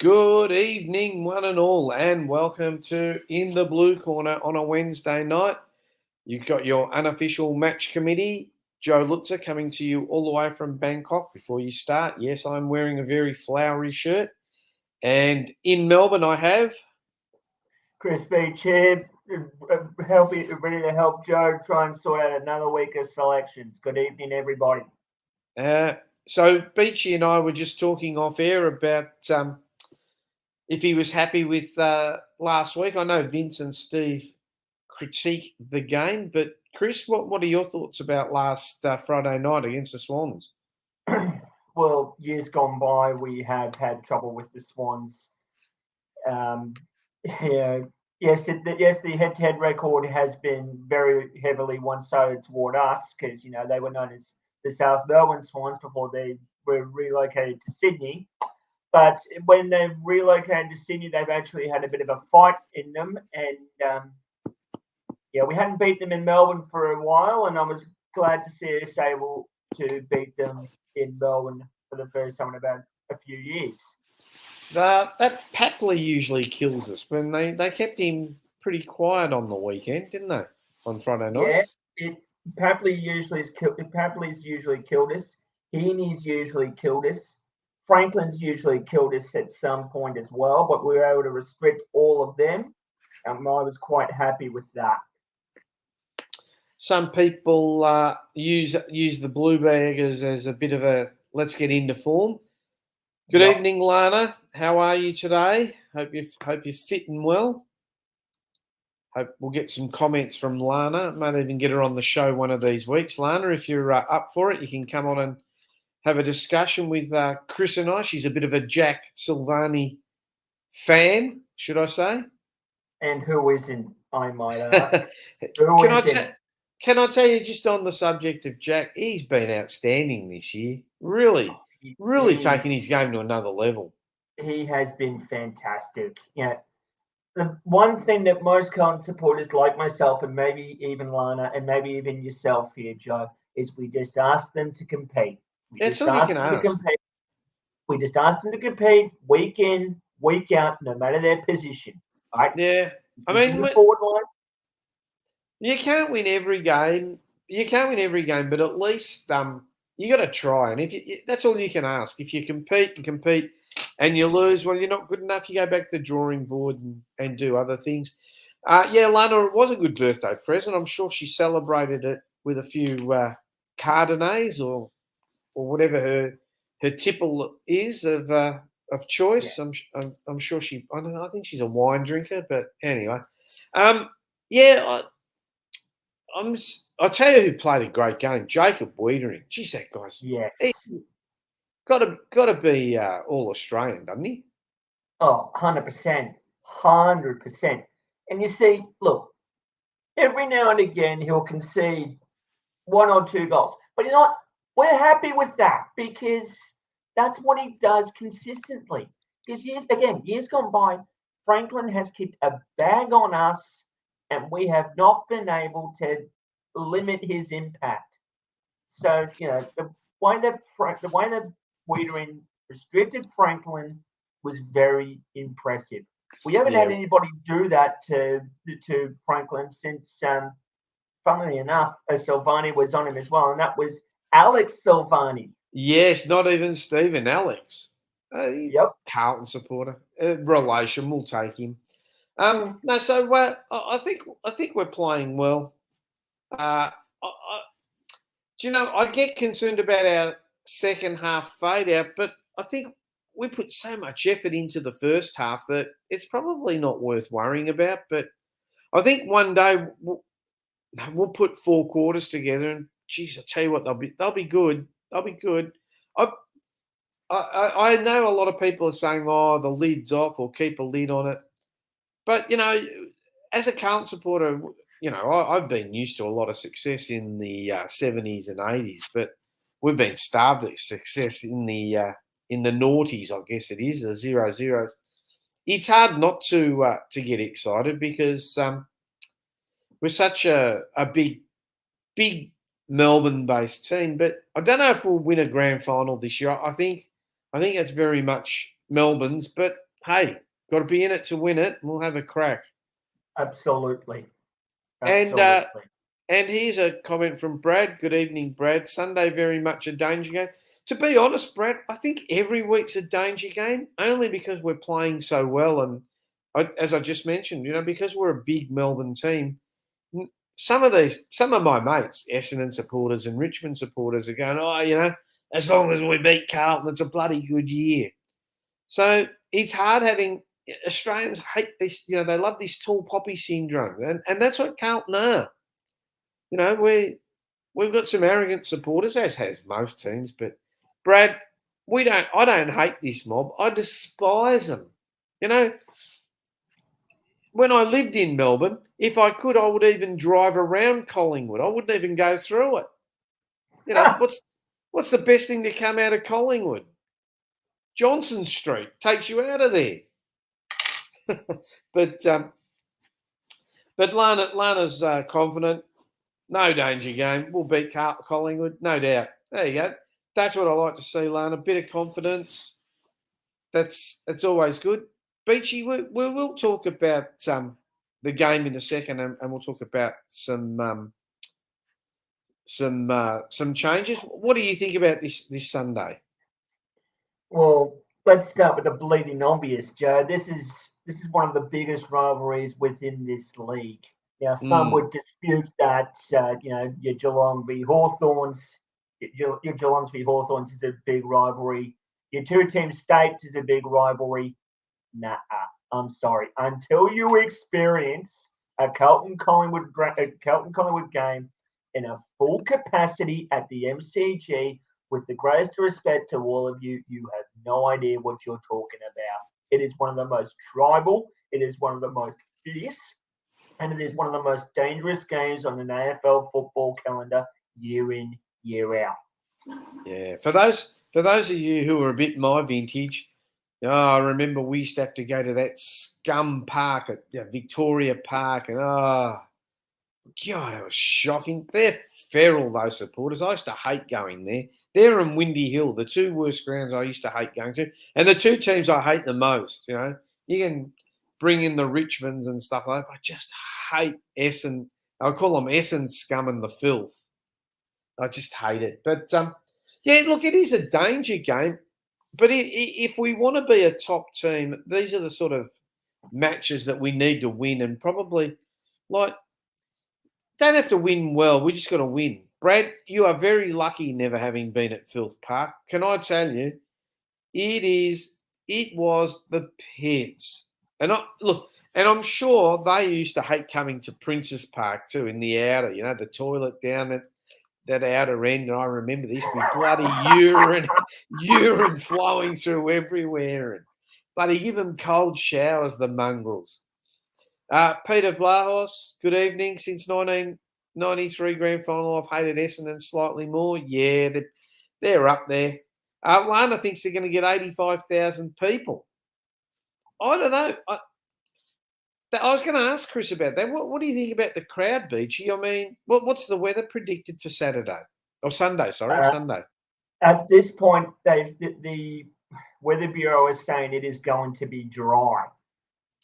Good evening, one and all, and welcome to In the Blue Corner on a Wednesday night. You've got your unofficial match committee, Joe Luzza, coming to you all the way from Bangkok. Before you start, yes, I'm wearing a very flowery shirt. And in Melbourne, I have. Chris Beach here, ready to help Joe try and sort out another week of selections. Good evening, everybody. Uh, so, Beachy and I were just talking off air about if he was happy with last week. I know Vince and Steve critique the game, but Chris, what are your thoughts about last Friday night against the Swans? Well, years gone by, we have had trouble with the Swans. Um, yeah, yes, the head-to-head record has been very heavily one-sided toward us because they were known as the South Melbourne Swans before they were relocated to Sydney. But when they've relocated to Sydney, they've actually had a bit of a fight in them, and we hadn't beat them in Melbourne for a while, and I was glad to see us able to beat them in Melbourne for the first time in about a few years. That Papley usually kills us. When they kept him pretty quiet on the weekend, didn't they? On Friday night. Yeah, it Papley's usually killed us. Heaney's usually killed us. Franklin's usually killed us at some point as well, but we were able to restrict all of them. I was quite happy with that. Some people use the blue baggers as a bit of a let's get into form. Good Yep. evening, Lana. How are you today? Hope you're fitting well. Hope we'll get some comments from Lana. Might even get her on the show one of these weeks. Lana, if you're up for it, you can come on and have a discussion with Chris and I. She's a bit of a Jack Silvani fan, should I say? And who isn't, I might ask? Can I tell you just on the subject of Jack? He's been outstanding this year. Really, really taking his game to another level. He has been fantastic. The one thing that most Collingwood supporters like myself and maybe even Lana and maybe even yourself here, Joe, is we just ask them to compete. That's all you can ask. We just ask them to compete week in, week out, no matter their position. Right? Yeah. I mean, forward line. You can't win every game. You can't win every game, but at least you got to try. And that's all you can ask. If you compete and you lose, well, you're not good enough. You go back to the drawing board and do other things. Lana, it was a good birthday present. I'm sure she celebrated it with a few Cardonnets or whatever her tipple is of choice. Yeah. I'm sure she. I don't know. I think she's a wine drinker, but anyway, I'll tell you who played a great game. Jacob Wiedering. Geez, that guy's got to be all Australian, doesn't he? Oh, 100%. 100%. And you see, look, every now and again he'll concede one or two goals. But you know what? We're happy with that because that's what he does consistently. Because years gone by, Franklin has kicked a bag on us and we have not been able to limit his impact. So, the way that Wiedering restricted Franklin was very impressive. We haven't had anybody do that to Franklin since, funnily enough, Silvani was on him as well, and that was Alex Silvani. Yes, not even Stephen, Alex. Yep. Carlton supporter. Relation, we'll take him. No, so I think we're playing well. I get concerned about our second half fade out, but I think we put so much effort into the first half that it's probably not worth worrying about. But I think one day we'll put 4 quarters together, and geez, I tell you what, they'll be good. They'll be good. I know a lot of people are saying, "Oh, the lid's off," or keep a lid on it. But as a Carlton supporter, I've been used to a lot of success in the 70s and 80s, but we've been starved of success in the noughties, I guess it is, the 0-0s. It's hard not to get excited because we're such a big Melbourne-based team. But I don't know if we'll win a grand final this year. I think it's very much Melbourne's, but hey, got to be in it to win it. And we'll have a crack. Absolutely. And Absolutely. and here's a comment from Brad. Good evening, Brad. Sunday very much a danger game. To be honest, Brad, I think every week's a danger game only because we're playing so well. And as I just mentioned, because we're a big Melbourne team, some of my mates, Essendon supporters and Richmond supporters, are going, as long as we beat Carlton, it's a bloody good year. So it's hard having Australians hate this. They love this tall poppy syndrome, and that's what Carlton are. We've got some arrogant supporters, as has most teams. But Brad, I don't hate this mob. I despise them. When I lived in Melbourne, if I could, I would even drive around Collingwood. I wouldn't even go through it. What's the best thing to come out of Collingwood? Johnson Street takes you out of there. But Lana's confident. No danger game. We'll beat Collingwood, no doubt. There you go. That's what I like to see, Lana. A bit of confidence. That's always good. Beachy, we will talk about the game in a second, and we'll talk about some changes. What do you think about this Sunday? Well, let's start with the bleeding obvious, Joe. This is one of the biggest rivalries within this league. Now, some would dispute that. Your Geelong v Hawthorns, your Geelongs v Hawthorns is a big rivalry. Your two-team states is a big rivalry. Nah, I'm sorry. Until you experience a Carlton Collingwood game in a full capacity at the MCG, with the greatest respect to all of you, you have no idea what you're talking about. It is one of the most tribal, it is one of the most fierce, and it is one of the most dangerous games on an AFL football calendar year in, year out. Yeah, for those of you who are a bit my vintage, I remember we used to have to go to that scum park at Victoria Park, and God, it was shocking. They're feral, those supporters. I used to hate going there. They're in Windy Hill, the two worst grounds I used to hate going to, and the two teams I hate the most. You can bring in the Richmonds and stuff like that. I just hate Essendon. I call them Essendon scum and the filth. I just hate it. But look, it is a danger game. But if we want to be a top team, these are the sort of matches that we need to win, and probably don't have to win well. We just got to win. Brad, you are very lucky never having been at Filth Park. Can I tell you, it was the pits. And I'm sure they used to hate coming to Princes Park too, in the outer, the toilet down at that outer end. And I remember there used to be bloody urine flowing through everywhere. And bloody give them cold showers, the mongrels. Peter Vlahos, good evening. Since 1993 grand final, I've hated Essendon slightly more. Yeah, they're up there. Lana thinks they're going to get 85,000 people. I don't know. I was going to ask Chris about that. What do you think about the crowd, Beachy? I mean, what's the weather predicted for Saturday? Or Sunday, sorry, Sunday. At this point, the Weather Bureau is saying it is going to be dry.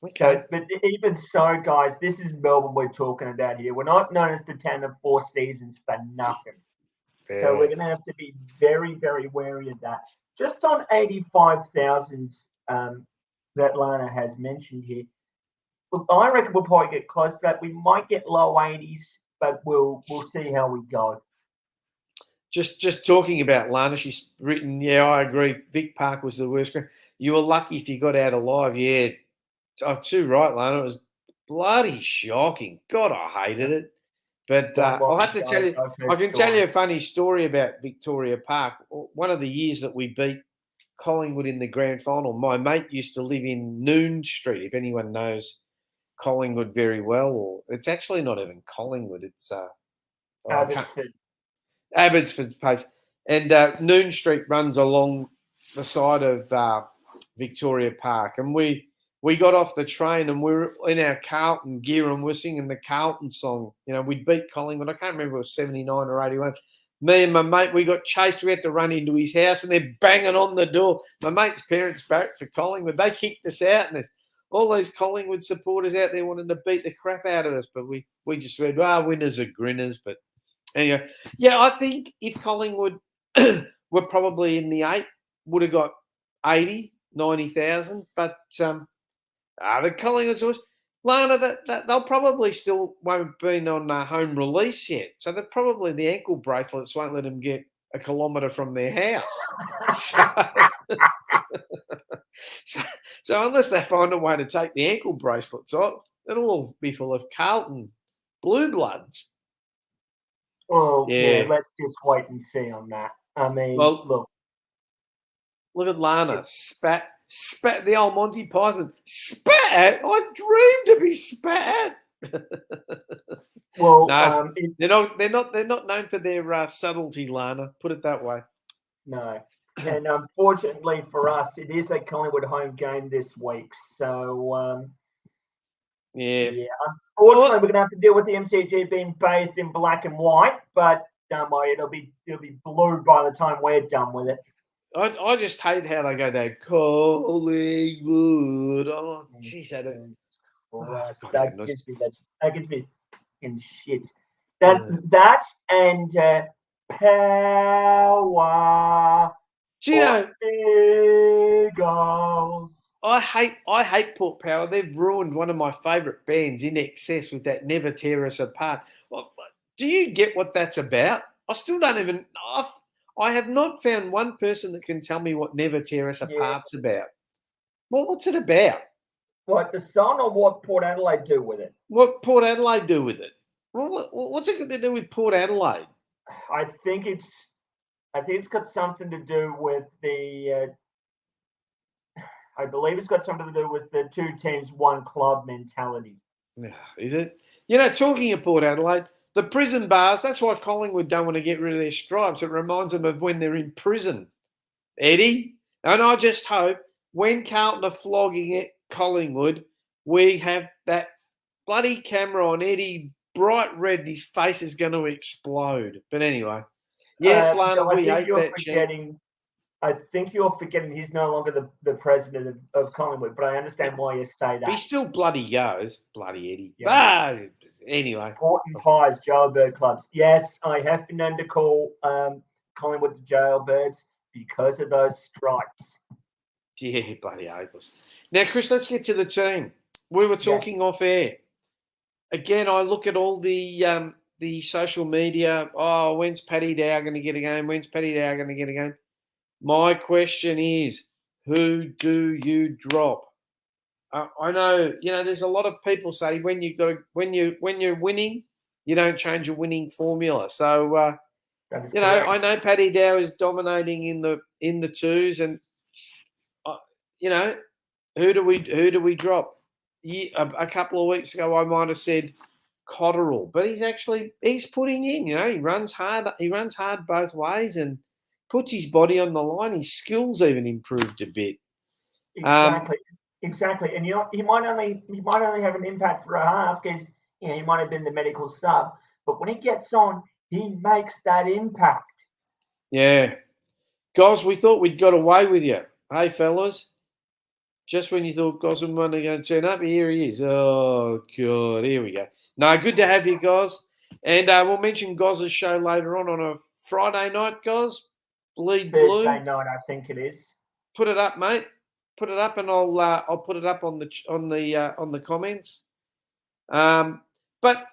Okay. So, but even so, guys, this is Melbourne we're talking about here. We're not known as the town of four seasons for nothing. Yeah. So we're going to have to be very, very wary of that. Just on 85,000 that Lana has mentioned here, look, I reckon we'll probably get close to that. We might get low 80s, but we'll see how we go. Just talking about Lana, she's written, yeah, I agree. Vic Park was the worst. You were lucky if you got out alive. Yeah, too right, Lana. It was bloody shocking. God, I hated it. But I'll have to tell you, I can tell you a funny story about Victoria Park. One of the years that we beat Collingwood in the grand final, my mate used to live in Noon Street, if anyone knows Collingwood very well. Or it's actually not even Collingwood. It's Abbotsford Place. And Noon Street runs along the side of Victoria Park. And we got off the train and we were in our Carlton gear and we're singing the Carlton song. We'd beat Collingwood. I can't remember if it was 79 or 81. Me and my mate, we got chased. We had to run into his house, and they're banging on the door. My mate's parents barracked for Collingwood. They kicked us out, and there's all these Collingwood supporters out there wanting to beat the crap out of us. But we just said, winners are grinners. But anyway, yeah, I think if Collingwood were probably in the 8, would have got 80, 90,000. But the Collingwood's always, Lana, that they'll probably still won't been on home release yet. So they're probably the ankle bracelets won't let them get a kilometre from their house. So unless they find a way to take the ankle bracelets off, it'll all be full of Carlton blue bloods. Well, yeah, let's just wait and see on that. I mean, look at Lana, spat the old Monty Python, spat at. I dreamed to be spat at. Well, no, they're not known for their subtlety, Lana. Put it that way. No, and unfortunately for us, it is a Collingwood home game this week. So yeah. Unfortunately, we're going to have to deal with the MCG being based in black and white, but don't worry, it'll be blue by the time we're done with it. I just hate how they go there. Collingwood. Oh, jeez, that gives me in shit. That and power. Do you know? Eagles. I hate Port Power. They've ruined one of my favourite bands, In Excess, with that "Never Tear Us Apart." Well, do you get what that's about? I still don't even. I have not found one person that can tell me what "Never Tear Us Apart's about. Well, what's it about? What, the song, or what Port Adelaide do with it? What Port Adelaide do with it? Well, what's it got to do with Port Adelaide? I think it's got something to do with the. I believe it's got something to do with the 2 teams, 1 club mentality. Is it? Talking of Port Adelaide, the prison bars, that's why Collingwood don't want to get rid of their stripes. It reminds them of when they're in prison, Eddie. And I just hope when Carlton are flogging it, Collingwood, we have that bloody camera on Eddie, bright red, his face is going to explode. But anyway, yes, Lana, we hate that shit. I think you're forgetting he's no longer the president of Collingwood, but I understand why you say that. He still bloody goes. Bloody Eddie. Yeah. Anyway. Port and Pies, jailbird clubs. Yes, I have been known to call Collingwood the jailbirds because of those stripes. Yeah, bloody hopeless. Now, Chris, let's get to the team. We were talking off air. Again, I look at all the social media. Oh, when's Paddy Dow going to get a game? When's Paddy Dow going to get a game? My question is, who do you drop? I know, there's a lot of people say when you're winning, you don't change your winning formula. So, correct. I know Paddy Dow is dominating in the 2s, and who do we drop? A couple of weeks ago, I might have said Cotterill, but he's putting in. He runs hard. He runs hard both ways and puts his body on the line. His skills even improved a bit. Exactly. And he might only have an impact for a half because he might have been the medical sub. But when he gets on, he makes that impact. Yeah, guys, we thought we'd got away with you. Hey, fellas, just when you thought Gosman wasn't going to turn up, here he is. Oh God, here we go. No, good to have you guys, and we'll mention Goz's show later on a Friday night, guys. Bleed Blue. Thursday night, I think it is. Put it up, mate. Put it up, and I'll put it up on the comments. But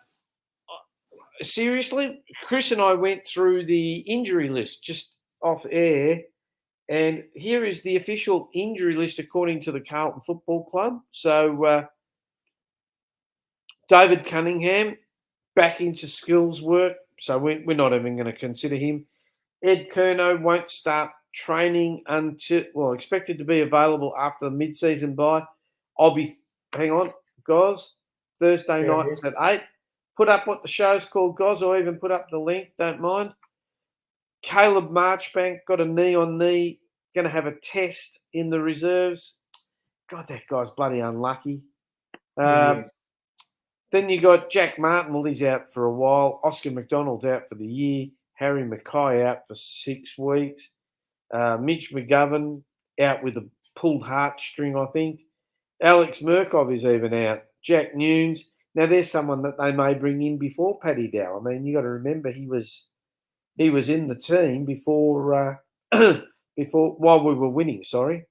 seriously, Chris and I went through the injury list just off air, and here is the official injury list according to the Carlton Football Club. So David Cunningham back into skills work, so we're not even going to consider him. Ed Curnow won't start training until, expected to be available after the mid-season bye. Hang on, guys, Thursday nights at 8. Put up what the show's called, guys, or even put up the link, don't mind. Caleb Marchbank got a knee on knee, going to have a test in the reserves. God, that guy's bloody unlucky. Then you got Jack Martin, he's out for a while. Oscar McDonald's out for the year. Harry Mackay out for 6 weeks. Mitch McGovern out with a pulled heartstring, I think. Alex Murkov is even out. Jack Nunes. Now there's someone that they may bring in before Paddy Dow. I mean, you got to remember he was in the team before before while we were winning. Sorry.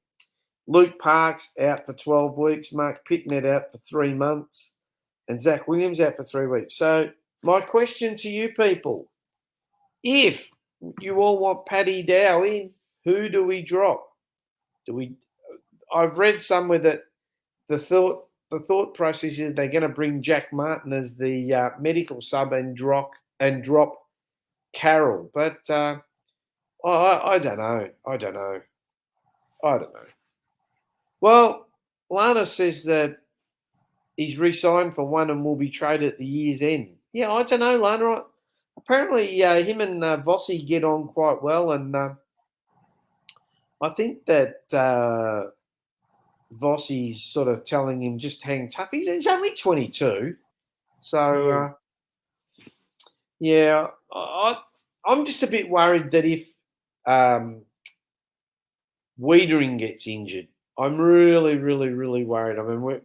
Luke Parks out for 12 weeks. Mark Pitnet out for 3 months, and Zach Williams out for 3 weeks. So my question to you people: if you all want Paddy Dow in, who do we drop? Do we? I've read somewhere that the thought process is they're going to bring Jack Martin as the medical sub and drop Carroll, but I don't know. I don't know. Well, Lana says that he's re-signed for one and will be traded at the year's end. Yeah, I don't know, Lana. Apparently, him and Vossi get on quite well, and I think that Vossi's sort of telling him just hang tough. He's only 22, so yeah, I'm just a bit worried that if Wiedering gets injured, I'm really, really, really worried. I mean,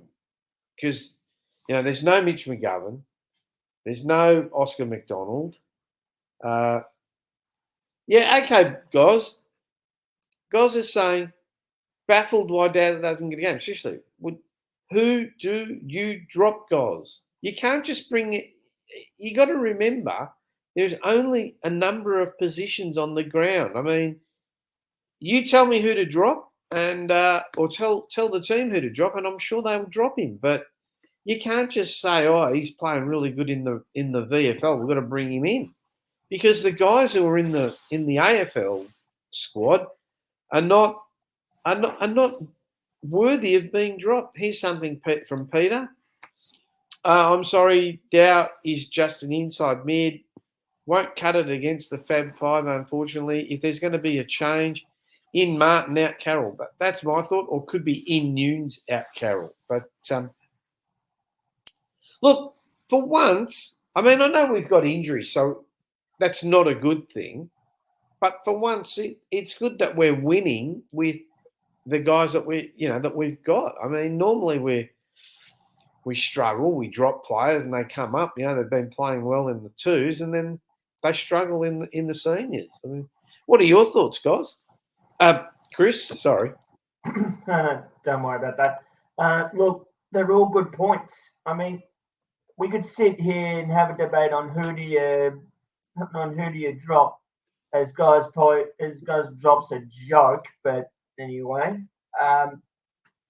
because there's no Mitch McGovern, there's no Oscar McDonald. Yeah, okay, guys. Guys is saying baffled why Dad doesn't get a game. Seriously, who do you drop, guys? You can't just bring it. You got to remember, there's only a number of positions on the ground. I mean, you tell me who to drop, and or tell the team who to drop, and I'm sure they will drop him. But you can't just say, "Oh, he's playing really good in the VFL. We've got to bring him in," because the guys who are in the AFL squad are not worthy of being dropped. Here's something from Peter. I'm sorry, Dow is just an inside mid. Won't cut it against the Fab Five, unfortunately. If there's going to be a change, in Martin out Carroll. But that's my thought, or could be in Nunes out Carroll. But look, for once, I mean, I know we've got injuries, so that's not a good thing. But for once, it's good that we're winning with the guys that we've got. I mean, normally we struggle, we drop players, and they come up. They've been playing well in the twos, and then they struggle in the seniors. I mean, what are your thoughts, guys? Chris, sorry. Don't worry about that. Look, they're all good points. I mean, we could sit here and have a debate on who do you drop. As guys drops a joke, but anyway,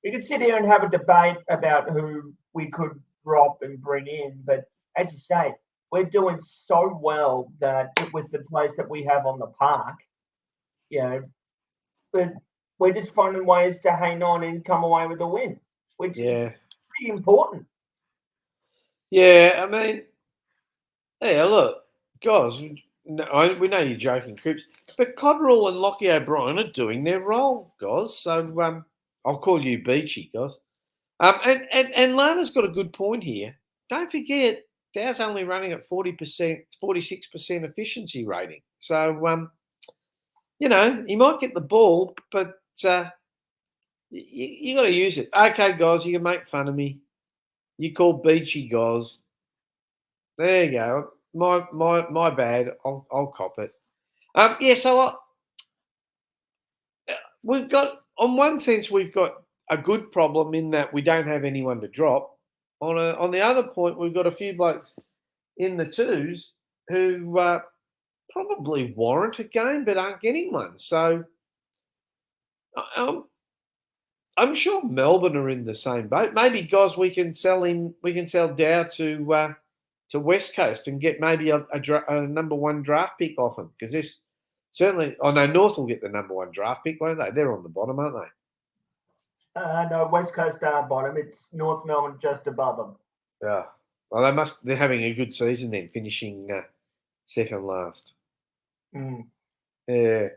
we could sit here and have a debate about who we could drop and bring in. But as you say, we're doing so well that with the place that we have on the park, but we're just finding ways to hang on and come away with a win, which is pretty important. Yeah, I mean, yeah, look, guys, we know you're joking, Cripps, but Cotterill and Lockie O'Brien are doing their role, guys. So I'll call you Beachy, guys. And Lana's got a good point here. Don't forget, Dow's only running at 40%, 46% efficiency rating. So, he might get the ball, but you got to use it. Okay, guys, you can make fun of me. You call Beachy, guys. There you go. My bad. I'll cop it. So we've got, on one sense, we've got a good problem in that we don't have anyone to drop. On the other point, we've got a few blokes in the twos who probably warrant a game but aren't getting one. So I'm sure Melbourne are in the same boat. Maybe, guys, we can sell Dow to West Coast and get maybe a number one draft pick off them, because this certainly. Oh no, North will get the number one draft pick, won't they? They're on the bottom, aren't they? No, West Coast are bottom. It's North Melbourne just above them. Yeah. Well, they're having a good season then, finishing second last. Mm. Yeah.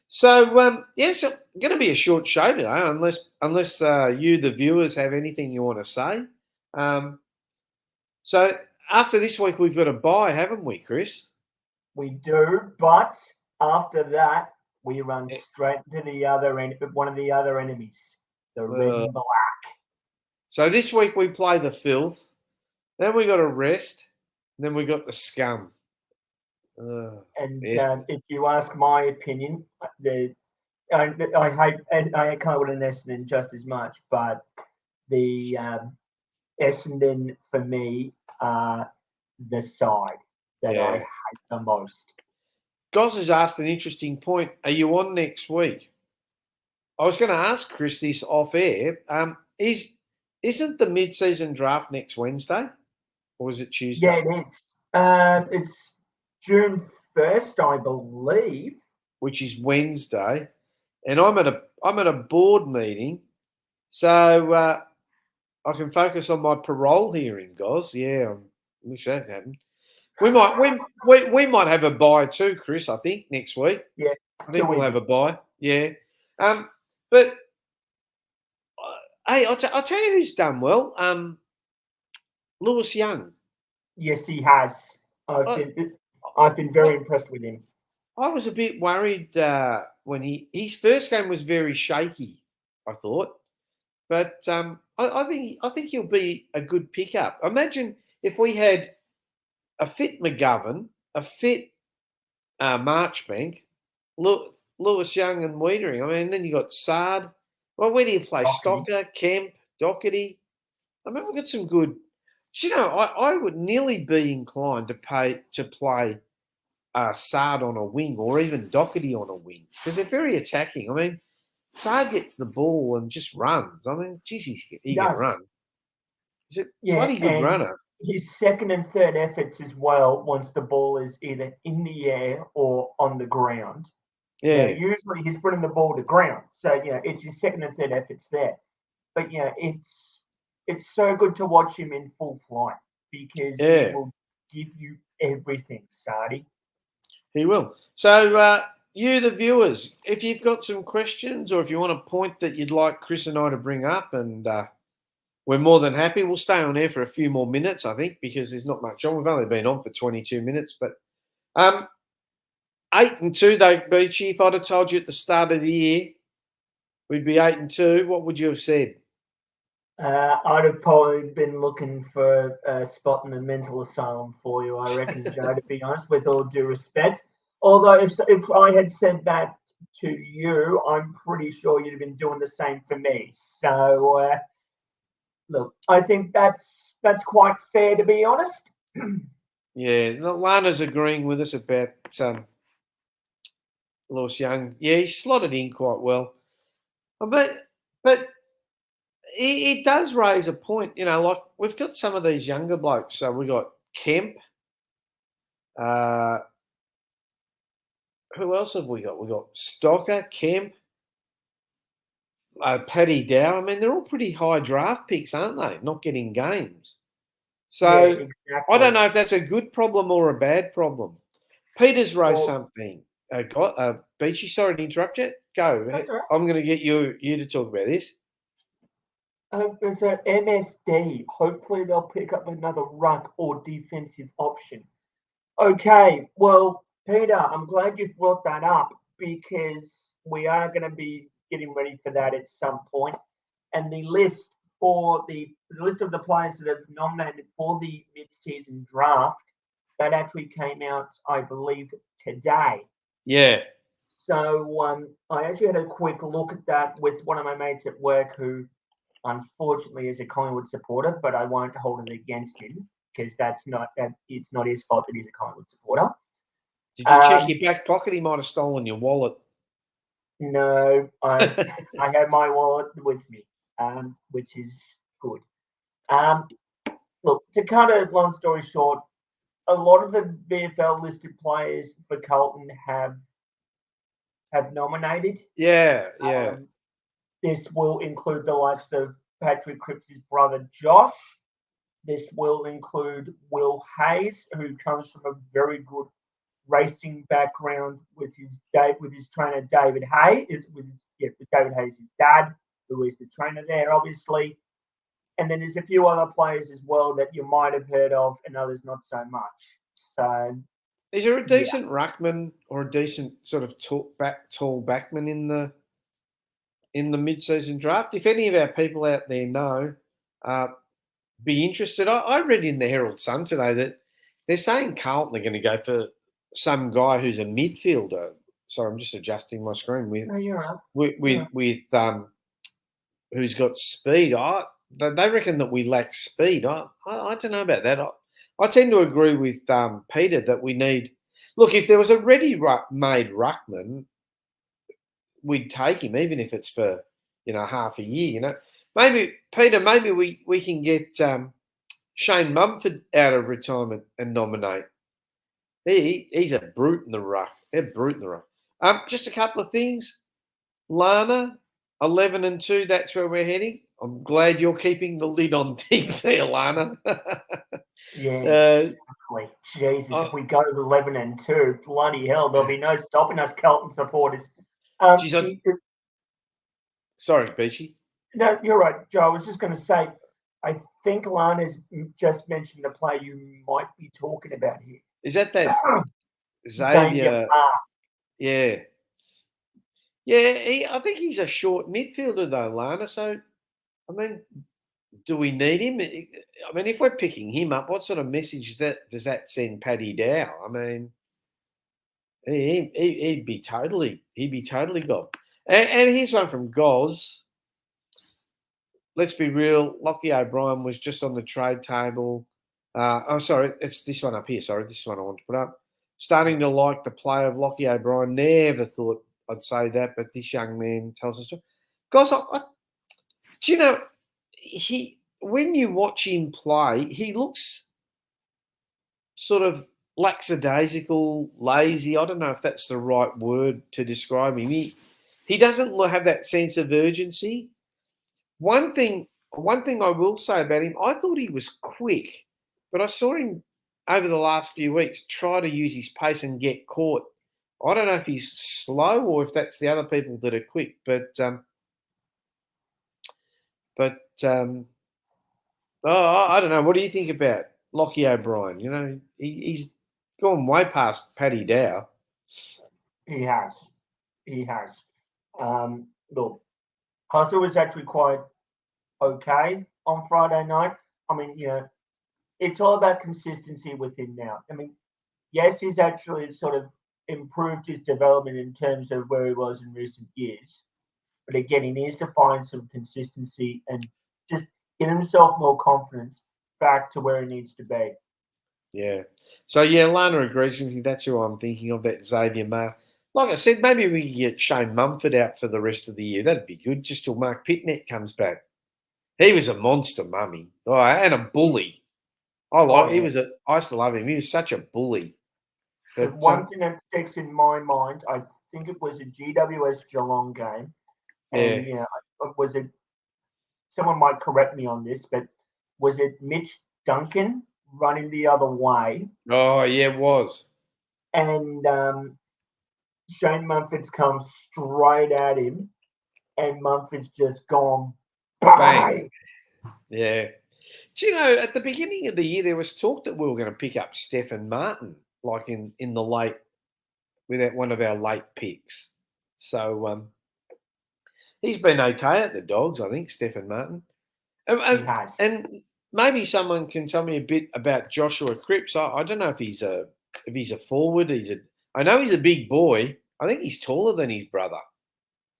So it's going to be a short show today, unless you, the viewers, have anything you want to say. So after this week, we've got a bye, haven't we, Chris? We do, but after that, we run Eh, straight to the other end, one of the other enemies, the red Uh, and black. so this week we play the filth. Then we got a rest. Then we got the scum. And Yes. if you ask my opinion, I hate I Collingwood and Essendon just as much, but the Essendon for me are the side that I Yeah. hate the most. Goz has asked an interesting point. Are you on next week? I was going to ask Chris this off air. Isn't the mid-season draft next Wednesday, or is it Yeah, Tuesday? it is. It's June 1st, I believe. Which is Wednesday, and I'm at a board meeting, so I can focus on my parole hearing, guys. Yeah, I wish that happened. We might have a buy too, Chris. I think next week. Yeah, I too think we'll have easy. a buy. Yeah. But hey, I'll tell you who's done well. Lewis Young. Yes, he has. I've I, been I've been very I, impressed with him. I was a bit worried when his first game was very shaky. I thought, but I think he'll be a good pickup. Imagine if we had a fit McGovern, a fit Marchbank, Lewis Young and Wiedering. I mean, then you got Sard. Well, where do you play? Doherty. Stocker, Kemp, Doherty. I mean, we've got some good. Do you know, I would nearly be inclined to play Sard on a wing or even Doherty on a wing because they're very attacking. I mean, Sard gets the ball and just runs. I mean, geez, He he can does. run. He's a Yeah, bloody good and runner. his second and third efforts as well, once the ball is either in the air or on the ground. Now, Yeah, usually he's putting the ball to ground. So, it's his second and third efforts there. But, it's so good to watch him in full flight because he yeah, will give you everything, Sardi. he will. So, you, the viewers, if you've got some questions or if you want a point that you'd like Chris and I to bring up, and we're more than happy. We'll stay on air for a few more minutes, I think, because there's not much on. We've only been on for 22 minutes, but um, 8-2, though, Beachy. If I'd have told you at the start of the year we'd be 8-2, what would you have said? I'd have probably been looking for a spot in the mental asylum for you, I reckon, Joe, to be honest, with all due respect. Although, if I had said that to you, I'm pretty sure you'd have been doing the same for me. So, look, I think that's quite fair, to be honest. Yeah, Lana's agreeing with us about Lewis Young. Yeah, he slotted in quite well, but it does raise a point. You know, like we've got some of these younger blokes. So we got Kemp. Uh, who else have we got? We got Stocker, Kemp, Paddy Dow. I mean, they're all pretty high draft picks, aren't they? Not getting games. Yeah, So I don't exactly. know if that's a good problem or a bad problem. Peter's raised Well, something. Beachy, sorry to interrupt you. Go. that's all right. I'm going to get you to talk about this. So MSD, hopefully they'll pick up another ruck or defensive option. Okay, well, Peter, I'm glad you've brought that up because we are going to be getting ready for that at some point. And the list of the players that have nominated for the mid-season draft that actually came out, I believe, today. Yeah. So I actually had a quick look at that with one of my mates at work who unfortunately is a Collingwood supporter, but I won't hold it against him because it's not his fault that he's a Collingwood supporter. Did you check your back pocket? He might have stolen your wallet. No, I have my wallet with me, which is good. Look, to cut a long story short, a lot of the VFL listed players for Carlton have nominated. Yeah, yeah. This will include the likes of Patrick Cripps' brother Josh. This will include Will Hayes, who comes from a very good racing background with his trainer David Hayes, with David Hayes' dad, who is the trainer there, obviously. And then there's a few other players as well that you might have heard of, and others not so much. So Is there a Yeah. decent ruckman or a decent sort of tall backman in the mid-season draft? If any of our people out there know, uh, be interested. I read in the Herald Sun today that they're saying Carlton are going to go for some guy who's a midfielder. Sorry, I'm just adjusting my screen No, you're right. with who's got speed. They reckon that we lack speed. I don't know about that. I tend to agree with Peter that we need. Look, if there was a ready-made ruckman, we'd take him, even if it's for half a year. Maybe Peter, maybe we can get Shane Mumford out of retirement and nominate. He's a brute in the ruck. A brute in the ruck. Just a couple of things. Lana, 11-2. That's where we're heading. I'm glad you're keeping the lid on things here, Lana. Yeah, exactly. Jesus, if we go to 11-2, bloody hell, there'll be no stopping us, Carlton supporters. Sorry, Beachy. No, you're right, Joe. I was just going to say, I think Lana's just mentioned the player you might be talking about here. Is that Xavier? Yeah. Yeah, I think he's a short midfielder though, Lana. So, I mean, do we need him? I mean, if we're picking him up, what sort of message does that send Paddy Dow? I mean, he'd be totally gone. And here's one from Goz. Let's be real. Lockie O'Brien was just on the trade table. Sorry, it's this one up here. Sorry, this is one I want to put up. Starting to like the play of Lockie O'Brien. Never thought I'd say that, but this young man tells us. Guys, do you know, when you watch him play, he looks sort of lackadaisical, lazy. I don't know if that's the right word to describe him. He doesn't have that sense of urgency. One thing I will say about him, I thought he was quick, but I saw him over the last few weeks try to use his pace and get caught. I don't know if he's slow or if that's the other people that are quick, but I don't know. What do you think about Lockie O'Brien? You know, he's gone way past Paddy Dow. He has. Look, Hustle was actually quite okay on Friday night. I mean, it's all about consistency with him now. I mean, yes, he's actually sort of improved his development in terms of where he was in recent years. But again, he needs to find some consistency and just get himself more confidence back to where he needs to be. Yeah. So, Lana agrees with me. That's who I'm thinking of, that Xavier Maher. Like I said, maybe we can get Shane Mumford out for the rest of the year. That'd be good, just till Mark Pitnet comes back. He was a monster, mummy. Oh, and a bully. I used to love him. He was such a bully. But one thing that sticks in my mind, I think it was a GWS Geelong game. And, was it, someone might correct me on this, but was it Mitch Duncan running the other way? Oh, yeah, it was. And Shane Mumford's come straight at him, and Mumford's just gone bang. Yeah. Do you know, at the beginning of the year, there was talk that we were going to pick up Stephen Martin, like in the late, with one of our late picks. So he's been okay at the Dogs, I think, Stephen Martin. He has. And maybe someone can tell me a bit about Joshua Cripps. I don't know if he's a forward. I know he's a big boy. I think he's taller than his brother.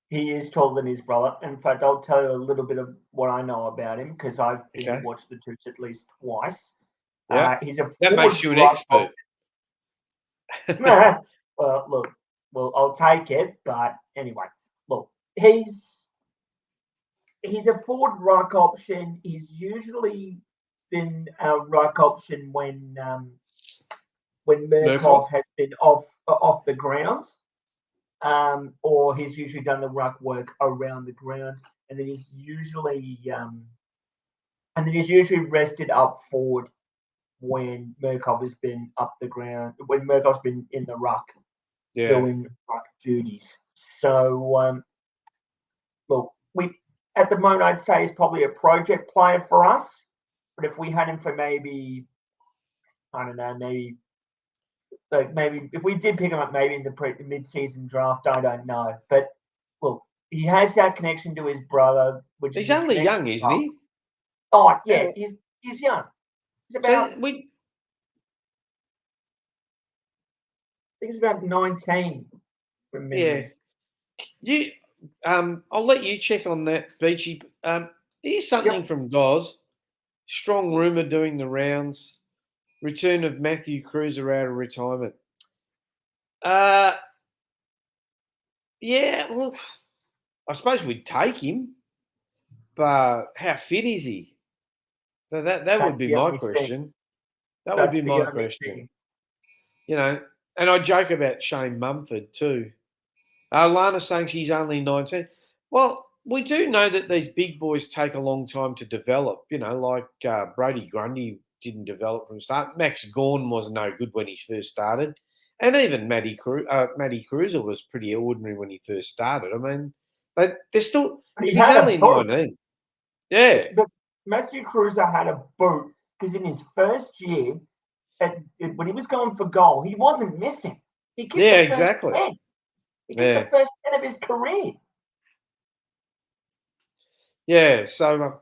He is taller than his brother. In fact, I'll tell you a little bit of what I know about him because I've watched the Toots at least twice. Yeah, he's a that makes you an expert. Well, I'll take it. But anyway, look, he's a forward ruck option. He's usually been a ruck option when Murkoff has been off the ground. Or he's usually done the ruck work around the ground, and then he's usually rested up forward when Murkoff has been up the ground, when Murkoff's been in the ruck doing ruck duties. So look, at the moment I'd say he's probably a project player for us, but if we had him for maybe So maybe if we did pick him up, maybe in the mid-season draft, I don't know. But look, he has that connection to his brother, which He's is only young, isn't he? Oh yeah, Yeah. he's young. He's So about I think he's about 19 from memory. you I'll let you check on that, Beachy. Here's something Yep. from Goz. Strong rumour doing the rounds. Return of Matthew Cruiser out of retirement. Yeah, look, I suppose we'd take him, but how fit is he? That That's would be the my only thing. question. That would That's be the my only question. thing. You know, and I joke about Shane Mumford too. Lana's saying she's only 19. Well, we do know that these big boys take a long time to develop. You know, like Brody Grundy didn't develop from the start. Max Gawn was no good when he first started. And even Matty Cruiser was pretty ordinary when he first started. I mean, they're still, But he if he's had a only boot. 19. Yeah. But Matthew Cruiser had a boot because in his first year, when he was going for goal, he wasn't missing. He kicked Yeah, the first exactly. 10. He kicked Yeah. the first 10 of his career. Yeah. So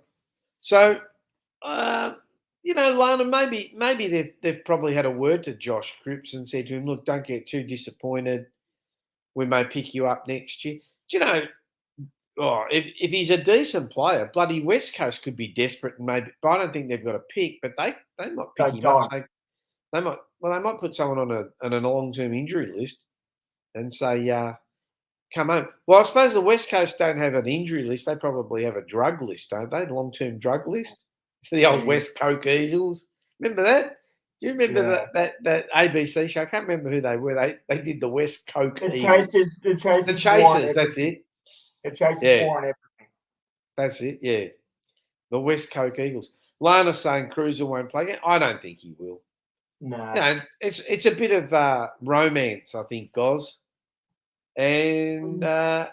you know, Lana, maybe they've probably had a word to Josh Cripps and said to him, look, don't get too disappointed. We may pick you up next year. Do you know, if he's a decent player, bloody West Coast could be desperate and maybe, but I don't think they've got a pick, but they might pick They him up. don't. Say they might put someone on a long term injury list and say, come home. Well, I suppose the West Coast don't have an injury list. They probably have a drug list, don't they? Long term drug list. The old West Coke Eagles. Remember that? Do you remember Yeah. that ABC show? I can't remember who they were. They did the West Coke The Eagles. Chasers, the The Chasers wore on Chasers, that's everything. it. The Chasers Yeah, wore on everything. that's it. Yeah. The West Coke Eagles. Lana's saying Cruiser won't play again. I don't think he will. No. You know, it's a bit of romance, I think, Goz. And Tom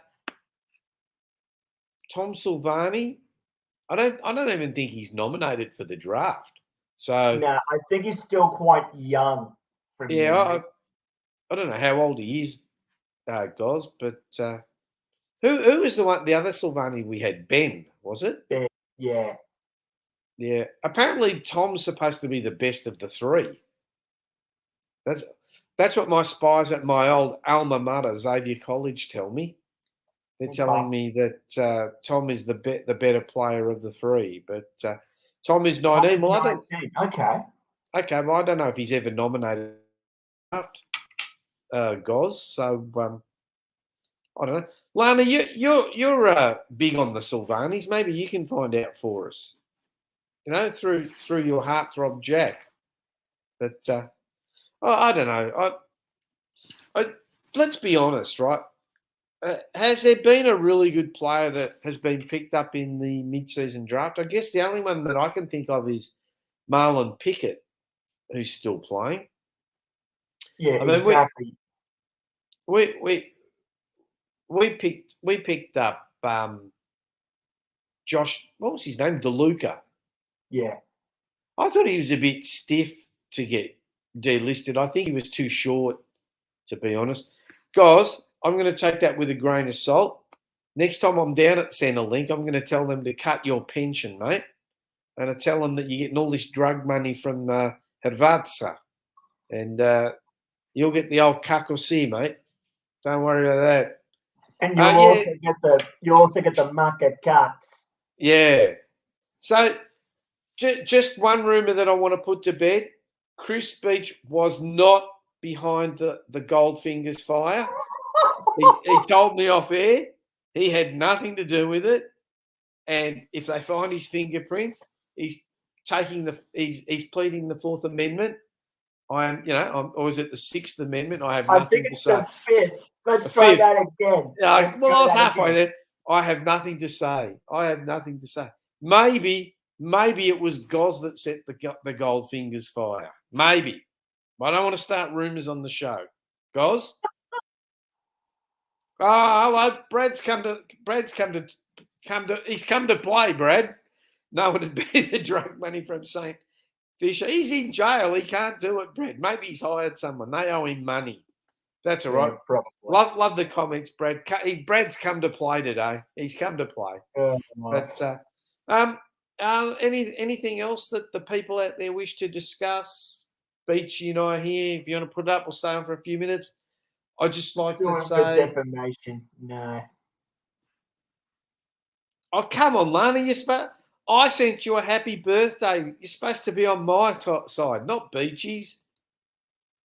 Silvani, I don't even think he's nominated for the draft. So No, I think he's still quite young from yeah, memory. I don't know how old he is, Goz, but who was the other Silvani we had? Ben, was it? Yeah. Yeah. Apparently Tom's supposed to be the best of the three. That's what my spies at my old alma mater, Xavier College, tell me. They're telling me that Tom is the better player of the three, but Tom is 19. Well, 19. Okay. Well, I don't know if he's ever nominated Goz. So I don't know. Lana, you're big on the Sylvanis. Maybe you can find out for us. You know, through your heartthrob Jack. But I don't know. Let's be honest, right? Has there been a really good player that has been picked up in the mid-season draft? I guess the only one that I can think of is Marlon Pickett, who's still playing. Yeah, I mean, exactly. we picked up Josh. What was his name? DeLuca. Yeah. I thought he was a bit stiff to get delisted. I think he was too short, to be honest. Guys, I'm going to take that with a grain of salt. Next time I'm down at Centrelink, I'm going to tell them to cut your pension, mate. And I tell them that you're getting all this drug money from Hrvatska. And you'll get the old kakosi, mate. Don't worry about that. And you also get the market cuts. Yeah. So just one rumour that I want to put to bed. Chris Beach was not behind the Goldfingers fire. He told me off air. He had nothing to do with it. And if they find his fingerprints, he's pleading the Fourth Amendment. Or is it the Sixth Amendment? I have nothing to say. The Fifth. Let's try that again. I was halfway there. I have nothing to say. Maybe it was Goz that set the Goldfingers fire. Maybe. I don't want to start rumours on the show. Goz? Oh, hello. Brad's come to play, Brad. No one would be the drug money from St. Fisher, he's in jail. He can't do it, Brad. Maybe he's hired someone. They owe him money. That's all right. Yeah, probably. Love the comments, Brad. Brad's come to play today. He's come to play. But anything else that the people out there wish to discuss? Beachy and I are here. If you want to put it up, we'll stay on for a few minutes. I'd just like to say, defamation. No. oh, come on, Lana. I sent you a happy birthday. You're supposed to be on my side, not Beachy's.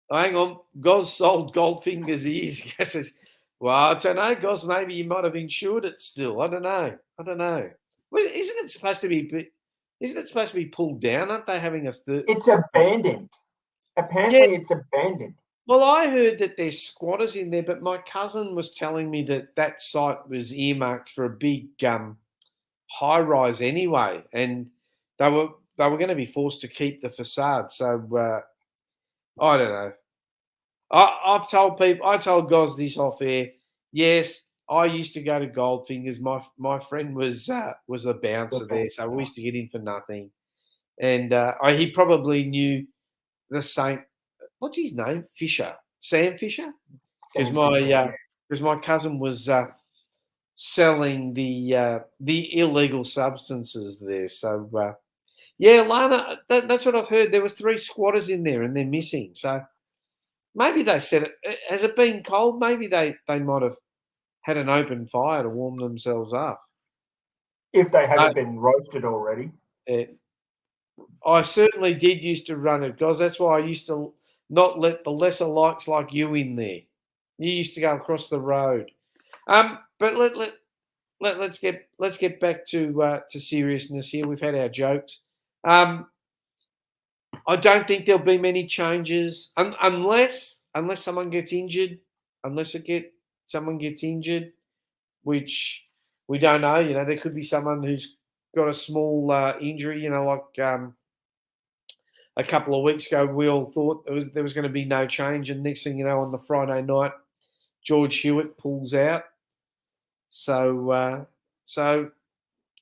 Oh, hang on. Goz sold Goldfinger's ears. Guesses. Well, I don't know, Goz. Maybe you might have insured it still. I don't know. Well, isn't it supposed to be pulled down? Aren't they having a third? It's abandoned. Apparently, it's abandoned. Well, I heard that there's squatters in there, but my cousin was telling me that site was earmarked for a big high rise anyway, and they were going to be forced to keep the facade. So I don't know. I've told people. I told Goz this off air. Yes, I used to go to Goldfingers. My friend was a bouncer there, so we used to get in for nothing. And he probably knew the same. What's his name? Fisher, Sam Fisher, because my cousin was selling the illegal substances there. So yeah, Lana, that's what I've heard. There was 3 squatters in there, and they're missing. So maybe they said it. Has it been cold? Maybe they might have had an open fire to warm themselves up. If they haven't been roasted already. I certainly did used to run it, guys. That's why I used to not let the lesser likes like you in there. You used to go across the road. But let's get back to seriousness here. We've had our jokes. I don't think there'll be many changes unless someone gets injured. Someone gets injured, which we don't know. You know, there could be someone who's got a small injury. You know, like a couple of weeks ago, we all thought there was going to be no change, and next thing you know, on the Friday night, George Hewitt pulls out. So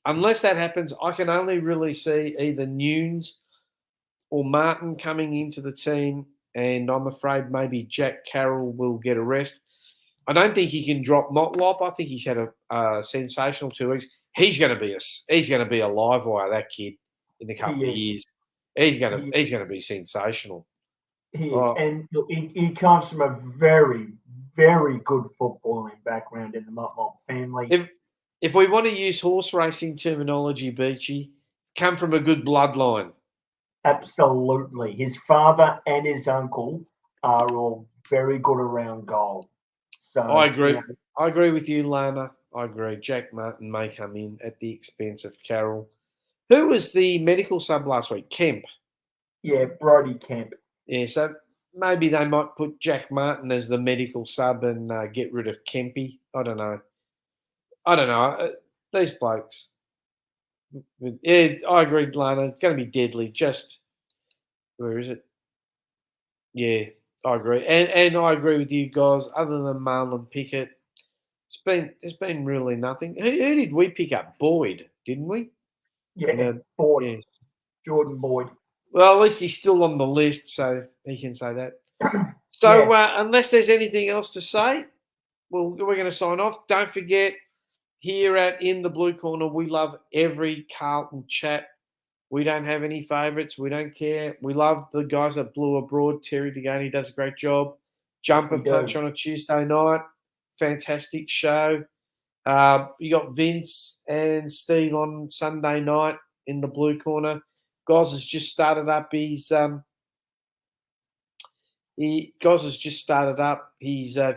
unless that happens, I can only really see either Nunes or Martin coming into the team, and I'm afraid maybe Jack Carroll will get a rest. I don't think he can drop Motlop. I think he's had a sensational 2 weeks. He's going to be a live wire, that kid, in a couple of years. He's going to be sensational. He is, and look, he comes from a very, very good footballing background in the Motlop family. If we want to use horse racing terminology, Beachy, come from a good bloodline. Absolutely. His father and his uncle are all very good around goal. So I agree. I agree with you, Lana. I agree. Jack Martin may come in at the expense of Carroll. Who was the medical sub last week? Kemp. Yeah, Brodie Kemp. Yeah, so maybe they might put Jack Martin as the medical sub and get rid of Kempy. I don't know. These blokes. Yeah, I agree, Lana. It's going to be deadly. Just where is it? Yeah, I agree, and I agree with you guys. Other than Marlon Pickett, there's been really nothing. Who did we pick up? Boyd, didn't we? Yeah, Boyd. Yeah. Jordan Boyd. Well, at least he's still on the list, so he can say that. So unless there's anything else to say, we're going to sign off. Don't forget, here at In the Blue Corner, we love every Carlton chat. We don't have any favourites. We don't care. We love the guys at Blue Abroad. Terry Deganey does a great job. Jump and Punch on a Tuesday night. Fantastic show. You got Vince and Steve on Sunday night in the Blue Corner. Goz has just started up his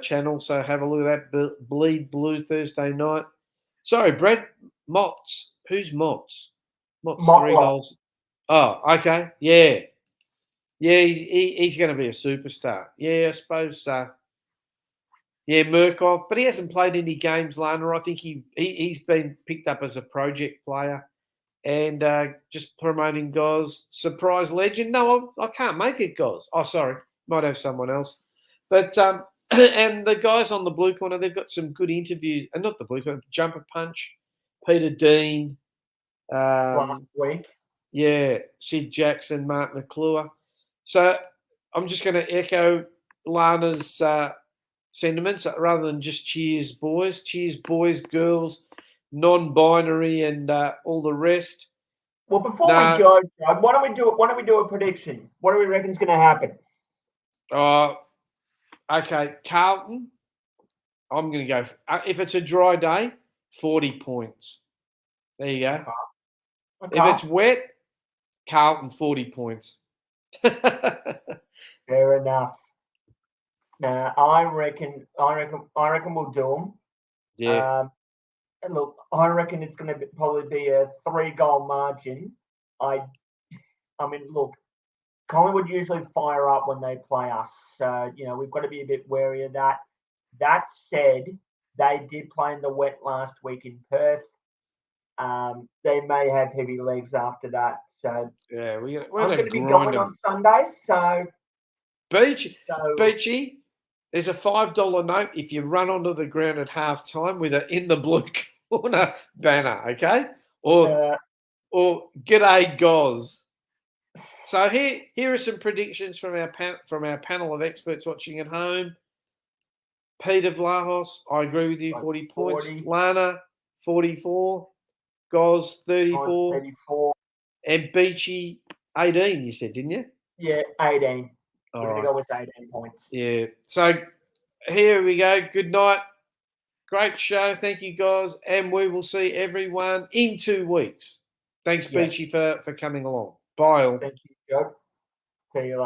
channel, so have a look at that. Bleed Blue Thursday night. Sorry, Brad. Motts. Who's Motts? Motts 3 goals. Oh, okay. Yeah. Yeah, he's going to be a superstar. Yeah, I suppose. Yeah, Murkoff, but he hasn't played any games, Lana. I think he's been picked up as a project player and just promoting Goz. Surprise legend. No, I can't make it Goz. Oh, sorry. Might have someone else. But and the guys on the Blue Corner, they've got some good interviews. And not the Blue Corner, Jumper Punch, Peter Dean. Last week. Yeah, Sid Jackson, Mark McClure. So I'm just going to echo Lana's sentiments rather than just cheers, boys. Cheers, boys, girls, non-binary, and all the rest. Well, before we go, Doug, why don't we do a prediction? What do we reckon is going to happen? Okay, Carlton. I'm going to go. If it's a dry day, 40 points. There you go. Okay. If it's wet, Carlton 40 points. Fair enough. Now, I reckon we'll do them. Yeah. And look, I reckon it's going to probably be a 3-goal margin. I mean, look, Collingwood usually fire up when they play us, so we've got to be a bit wary of that. That said, they did play in the wet last week in Perth. They may have heavy legs after that. So yeah, I'm going to be going on Sunday. So Beachy, there's a $5 note if you run onto the ground at half time with an in the blue corner banner, okay? Or g'day Goz. So here are some predictions from our panel of experts watching at home. Peter Vlahos, I agree with you, 40 points. Lana, 44. Goz, 34. 34. And Beachy, 18, you said, didn't you? Yeah, 18. All We're going to go with 18 points. Yeah. So here we go. Good night. Great show. Thank you, guys. And we will see everyone in 2 weeks. Thanks, Beachy, for coming along. Bye all. Thank you, Joe. See you later.